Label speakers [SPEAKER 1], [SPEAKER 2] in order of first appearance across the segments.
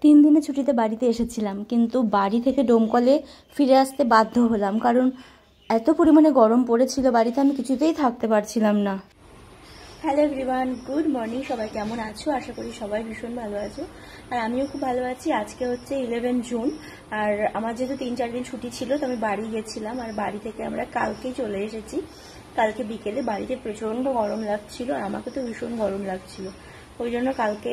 [SPEAKER 1] 3 দিনের ছুটিতে বাড়িতে এসেছিলাম, কিন্তু বাড়ি থেকে ডোমকলে ফিরে আসতে বাধ্য হলাম, কারণ এত পরিমাণে গরম পড়েছিল বাড়িতে, আমি কিছুতেই থাকতে পারছিলাম না। Hello everyone, good morning. সবাই কেমন আছো? আশা করি সবাই ভীষণ ভালো আছো, আর আমিও খুব ভালো আছি। আজকে হচ্ছে 11 জুন, আর আমার যেহেতু 3-4 দিন ছুটি ছিল, তো আমি বাড়ি গেছিলাম, আর বাড়ি থেকে আমরা কালকেই চলে এসেছি। কালকে বিকেলে বাড়িতে প্রচণ্ড গরম লাগছিল, আর আমাকে তো ভীষণ গরম লাগছিল। ওই জন্য কালকে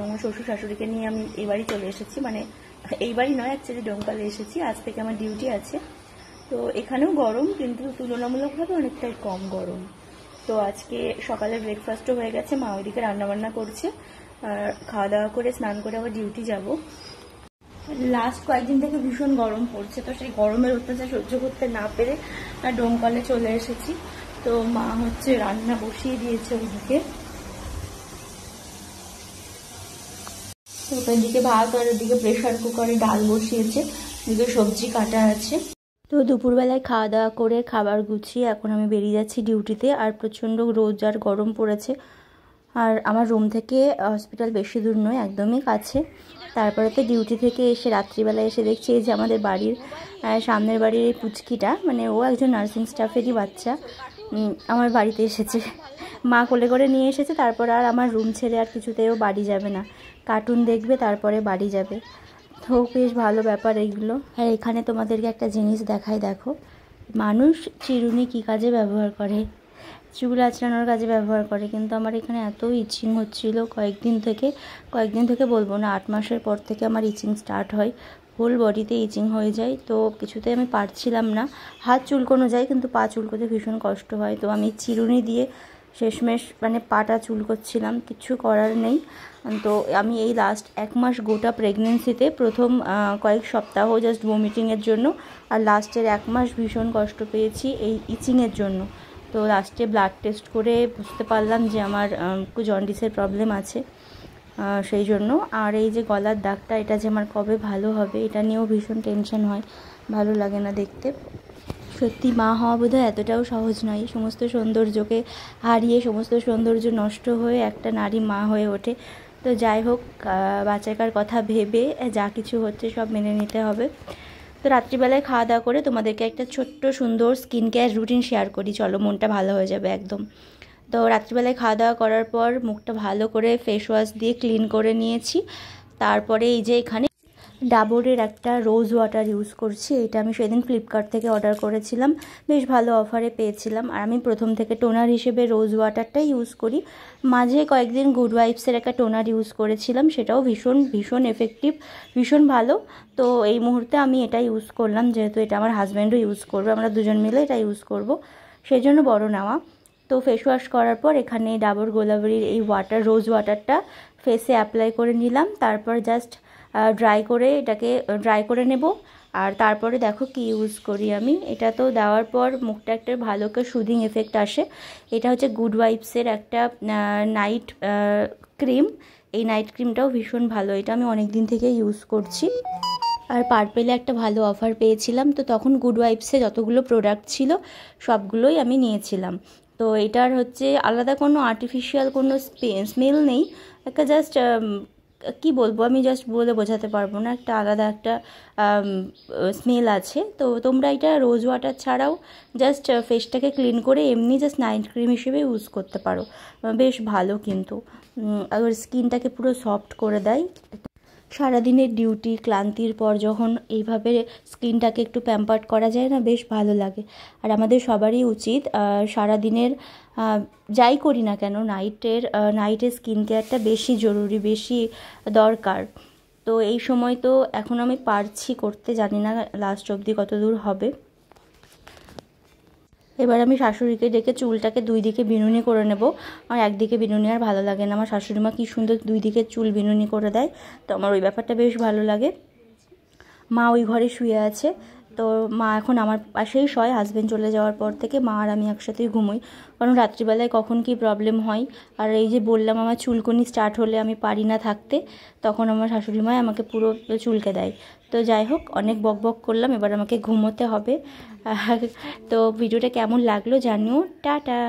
[SPEAKER 1] আমার শ্বশুর শাশুড়িকে নিয়ে আমি এই বাড়ি চলে এসেছি, মানে এই বাড়ি নয়, অ্যাকচুয়ালি ডোমকলে এসেছি। আজ থেকে আমার ডিউটি আছে, তো এখানেও গরম, কিন্তু তুলনামূলকভাবে অনেকটাই কম গরম। তো আজকে সকালে ব্রেকফাস্টও হয়ে গেছে, মা ওইদিকে রান্নাবান্না করছে, আর খাওয়া দাওয়া করে স্নান করে আবার ডিউটি যাব। লাস্ট কয়েকদিন থেকে ভীষণ গরম পড়ছে, তো সেই গরমের অত্যাচার সহ্য করতে না পেরে ডোমকলে চলে এসেছি। তো মা হচ্ছে রান্না বসিয়ে দিয়েছে ওইদিকে, ওইদিকে ভাত, আর ওইদিকে প্রেশার কুকারে ডাল বসিয়েছে, ওইদিকে সবজি কাটা আছে। তো দুপুরবেলায় খাওয়া দাওয়া করে খাবার গুছিয়ে এখন আমি বেরিয়ে যাচ্ছি ডিউটিতে। আর প্রচণ্ড রোদ আর গরম পড়েছে, আর আমার রুম থেকে হসপিটাল বেশি দূর নয়, একদমই কাছে। তারপরে তো ডিউটি থেকে এসে রাত্রিবেলায় এসে দেখছি যে আমাদের বাড়ির সামনের বাড়ির এই পুচকিটা, মানে ও একজন নার্সিং স্টাফেরই বাচ্চা, আমার বাড়িতে এসেছে। মা কোলে করে নিয়ে এসেছে। তারপর আর আমার রুম ছেড়ে আর কিছুতেও বাড়ি যাবে না, কার্টুন দেখবে তারপরে বাড়ি যাবে। তো বেশ ভালো ব্যাপার এইগুলো। আর এখানে তোমাদেরকে একটা জিনিস দেখাই, দেখো মানুষ চিরুনি কী কাজে ব্যবহার করে, চুল আঁচড়ানোর কাজে ব্যবহার করে, কিন্তু আমার এখানে এত ইচিং হচ্ছিল কয়েকদিন থেকে বলবো না, 8 মাসের পর থেকে আমার ইচিং স্টার্ট হয়, হোল বডিতে ইচিং হয়ে যায়। তো কিছুতে আমি পারছিলাম না, হাত চুলকোনো যায় কিন্তু পা চুলকোতে ভীষণ কষ্ট হয়। তো আমি চিরুনি দিয়ে শেষমেশ মানে পাটা চুলকোচ্ছিলাম, কিছু করার নেই। তো আমি এই লাস্ট 1 মাস গোটা প্রেগনেন্সিতে প্রথম কয়েক সপ্তাহ জাস্ট ভমিটিংয়ের জন্য, আর লাস্টের 1 মাস ভীষণ কষ্ট পেয়েছি এই ইচিংয়ের জন্য। তো লাস্টে ব্লাড টেস্ট করে বুঝতে পারলাম যে আমার জন্ডিসের প্রবলেম আছে, সেই জন্য। আর এই যে গলার দাগটা, এটা যে আমার কবে ভালো হবে এটা নিয়েও ভীষণ টেনশন হয়, ভালো লাগে না দেখতে। সত্যি মা হওয়া বোধহয় এতটাও সহজ নয়, সমস্ত সৌন্দর্যকে হারিয়ে, সমস্ত সৌন্দর্য নষ্ট হয়ে একটা নারী মা হয়ে ওঠে। তো যাই হোক, বাচ্চাকার কথা ভেবে যা কিছু হচ্ছে সব মেনে নিতে হবে। তো রাত্রিবেলায় খাওয়া দাওয়া করে তোমাদেরকে একটা ছোট্ট সুন্দর স্কিন কেয়ার রুটিন শেয়ার করি, চলো, মনটা ভালো হয়ে যাবে একদম। তো রাত্রিবেলায় খাওয়া দাওয়া করার পর মুখটা ভালো করে ফেস ওয়াশ দিয়ে ক্লিন করে নিয়েছি। তারপরে এই যে এখানে ডাবরের একটা রোজ ওয়াটার ইউজ করছি, এটা আমি সেদিন ফ্লিপকার্ট থেকে অর্ডার করেছিলাম, বেশ ভালো অফারে পেয়েছিলাম। আর আমি প্রথম থেকে টোনার হিসেবে রোজ ওয়াটারটাই ইউজ করি। মাঝে কয়েকদিন গুড ওয়াইবসের একটা টোনার ইউজ করেছিলাম, সেটাও ভীষণ ভীষণ এফেক্টিভ, ভীষণ ভালো। তো এই মুহূর্তে আমি এটা ইউজ করলাম, যেহেতু এটা আমার হাজব্যান্ডও ইউজ করবে, আমরা দুজন মিলে এটা ইউজ করব, সেই জন্য বড় নেওয়া। তো ফেস ওয়াশ করার পর এখানে ডাবর গোলাবরির এই রোজ ওয়াটারটা ফেসে অ্যাপ্লাই করে নিলাম। তারপর জাস্ট এটাকে ড্রাই করে নেব। আর তারপরে দেখো কি ইউজ করি আমি, এটা তো দেওয়ার পর মুখটা একটা ভালো করে সুদিং এফেক্ট আসে। এটা হচ্ছে গুড ওয়াইবসের একটা নাইট ক্রিম, এই নাইট ক্রিমটাও ভীষণ ভালো, এটা আমি অনেক দিন থেকে ইউজ করছি। আর পার্পেলে একটা ভালো অফার পেয়েছিলাম, তো তখন গুড ওয়াইবসে যতগুলো প্রোডাক্ট ছিল সবগুলোই আমি নিয়েছিলাম। তো এটার হচ্ছে আলাদা কোনো আর্টিফিশিয়াল কোনো স্মেল নেই, একটা জাস্ট কি বলবো, আমি জাস্ট বলে বোঝাতে পারবো না, একটা আলাদা একটা স্মেল আছে। তো তোমরা এটা রোজ ওয়াটার ছাড়াও জাস্ট ফেসটাকে ক্লিন করে এমনি জাস্ট নাইট ক্রিম হিসেবে ইউজ করতে পারো, বেশ ভালো। কিন্তু আর স্কিনটাকে পুরো সফট করে দেয়। সারাদিনের ডিউটি ক্লান্তির পর যখন এইভাবে স্কিনটাকে একটু প্যাম্পার্ড করা যায় না, বেশ ভালো লাগে। আর আমাদের সবারই উচিত সারাদিনের যাই করি না কেন, নাইটের স্কিন কেয়ারটা বেশি জরুরি, বেশি দরকার। তো এই সময় তো এখন আমি পারছি করতে, জানি না লাস্ট অবধি কত দূর হবে। এবার আমি শাশুড়িকে ডেকে চুলটাকে 2 দিকে বিনুনি করে নেব। আর একদিকে বিনুনি আর ভালো লাগে না, আমার শাশুড়ি মা কী সুন্দর 2 দিকে চুল বিনুনি করে দেয়, তো আমার ওই ব্যাপারটা বেশ ভালো লাগে। মা ওই ঘরে শুয়ে আছে, তো মা এখন আমার পাশেই শয়, হাজব্যান্ড চলে যাওয়ার পর থেকে মা আর আমি একসাথেই ঘুমোই, কারণ রাত্রিবেলায় কখন কি প্রবলেম হয়। আর এই যে বললাম আমার চুলকুনি স্টার্ট হলে আমি পারি না থাকতে, তখন আমার শাশুড়ি মা আমাকে পুরো চুলকে দেয়। তো যাই হোক, অনেক বক করলাম, এবার আমাকে ঘুমোতে হবে। তো ভিডিওটা কেমন লাগলো জানিও, টাটা।